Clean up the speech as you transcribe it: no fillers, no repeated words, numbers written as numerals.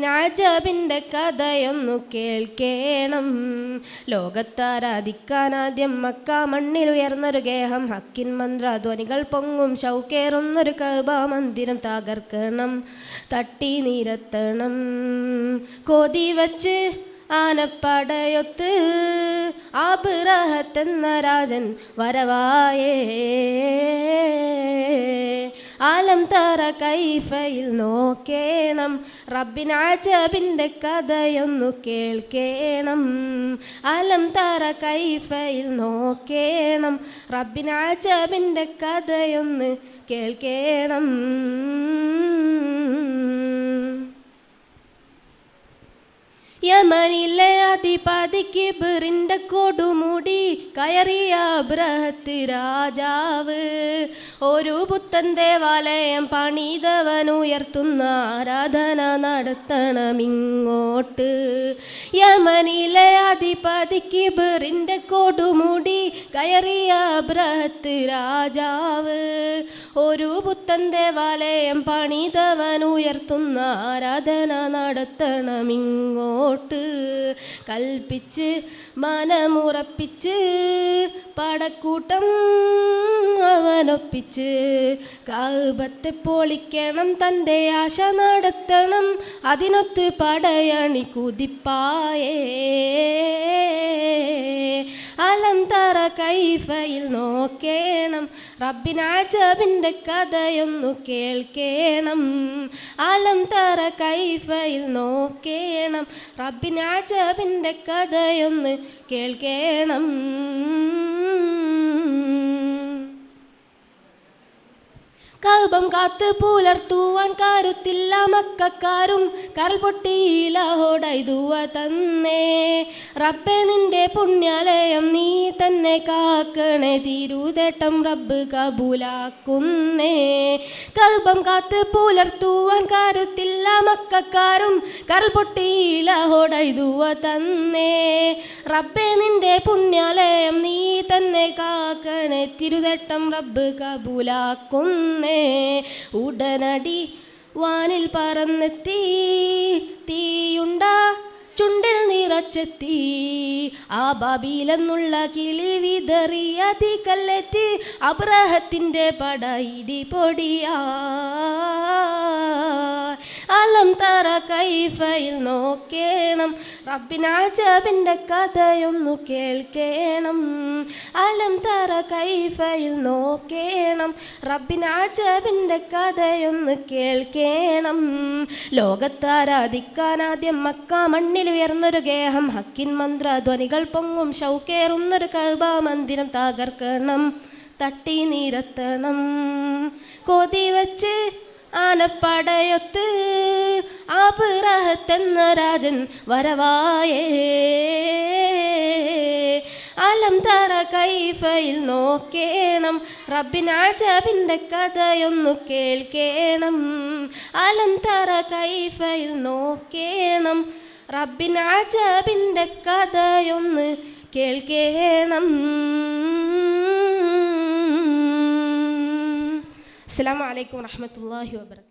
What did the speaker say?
രാജാവിൻ്റെ കഥയൊന്നു കേൾക്കേണം. ലോകത്താരാധിക്കാനാദ്യം മക്ക മണ്ണിൽ ഉയർന്നൊരു ഗേഹം. ഹക്കിൻ മന്ത്രധ്വനികൾ പൊങ്ങും ഷൗക്കേറുന്നൊരു കഅബ മന്ദിരം തകർക്കണം, തട്ടി നിരത്തണം. കൊതി വച്ച് ആനപ്പടയൊത്ത് അബ്റഹത്തെന്ന രാജൻ വരവായേ. ആലം തറ കൈഫയിൽ നോക്കേണം, റബ്ബിൻ അജബിൻ്റെ കഥയൊന്നു കേൾക്കേണം. ആലം തറ കൈഫയിൽ നോക്കേണം, റബ്ബിൻ അജബിൻ്റെ കഥയൊന്ന് കേൾക്കേണം. യമനിലെ അധിപതിക്ക് ബിറിൻ്റെ കൊടുമുടി കയറിയ അബ്റഹത്ത് രാജാവ്. ഒരു പുത്തൻ ദേവാലയം പണിതവനുയർത്തുന്ന ആരാധന നടത്തണമിങ്ങോട്ട്. യമനിലെ അധിപതിക്ക് ബിറിൻ്റെ കൊടുമുടി കയറിയ അബ്റഹത്ത് രാജാവ്. ഒരു പുത്തൻ ദേവാലയം പണിതവനുയർത്തുന്ന ആരാധന നടത്തണമിങ്ങോട്ട്. കൽപ്പിച്ച് മനമുറപ്പിച്ച് പടക്കൂട്ടം അവനൊപ്പിച്ച് കഅബത്തെ പൊളിക്കണം, തൻ്റെ ആശ നടത്തണം, അതിനൊത്ത് പടയണി കുതിപ്പായേ. അലം തറ കൈഫയിൽ നോക്കേണം, റബ്ബിൻ അജബിൻ്റെ കഥയൊന്നു കേൾക്കേണം. അലം തറ കൈഫയിൽ നോക്കേണം, റബ്ബിൻ അജബിൻ്റെ കഥയൊന്ന് കേൾക്കേണം. കഅബം കാത്ത് പുലർത്തുവാൻ കരുത്തില്ല മക്കക്കാരും കരൾ പൊട്ടിയില്ല ഹോടൈതുവ തന്നേ. റബ്ബേ നിന്റെ പുണ്യാലയം നീ തന്നെ കാക്കണേ, തിരുതേട്ടം റബ്ബ് കബൂലാക്കുന്നേ. കഅബം കാത്ത് പുലർത്തുവാൻ കരുത്തില്ല മക്കക്കാരും കരൾ പൊട്ടിയില്ല ഹോടൈതുവ തന്നേ. റബ്ബേ നിന്റെ പുണ്യാലയം നീ തന്നെ കാക്കണേ, തിരുതേട്ടം റബ്ബ് കബൂലാക്കുന്നേ. ഉടനടി വാനിൽ പറന്നെത്തി, തീയുണ്ട ചുണ്ടിൽ നിറച്ചെത്തി. ആ ബാബിലെന്നുള്ള കിളി വിതറിയ തീക്കല്ലേറ്റ് അബ്റഹത്തിൻ്റെ പട ഇടി പൊടിയാ. അലം തറ കൈഫയിൽ നോക്കേണം, റബ്ബിൻ അജബിൻ്റെ കഥയൊന്നു കേൾക്കേണം. അലം തറ കൈഫയിൽ നോക്കേണം, റബ്ബിൻ അജബിൻ്റെ കഥയൊന്ന് കേൾക്കേണം. ലോകത്താരാധിക്കാനാദ്യം മക്ക മണ്ണിൽ ഉയർന്നൊരു ഗേഹം. ഹക്കിൻ മന്ത്രധ്വനികൾ പൊങ്ങും ഷൗക്കേറുന്നൊരു കഅബ മന്ദിരം തകർക്കണം, തട്ടി നിരത്തണം. കൊതി വച്ച് ആനപ്പടയൊത്ത് അബ്റഹത്തെന്ന രാജൻ വരവായേ. അലം തറ കൈഫയിൽ നോക്കേണം, റബ്ബിൻ അജബിൻ്റെ കഥയൊന്നു കേൾക്കേണം. അലം തറ കൈഫയിൽ നോക്കേണം, റബ്ബിൻ അജബിൻ്റെ കഥയൊന്ന് കേൾക്കേണം. അസ്സലാമു അലൈക്കും വറഹ്മത്തുള്ളാഹി വബറകാതുഹു.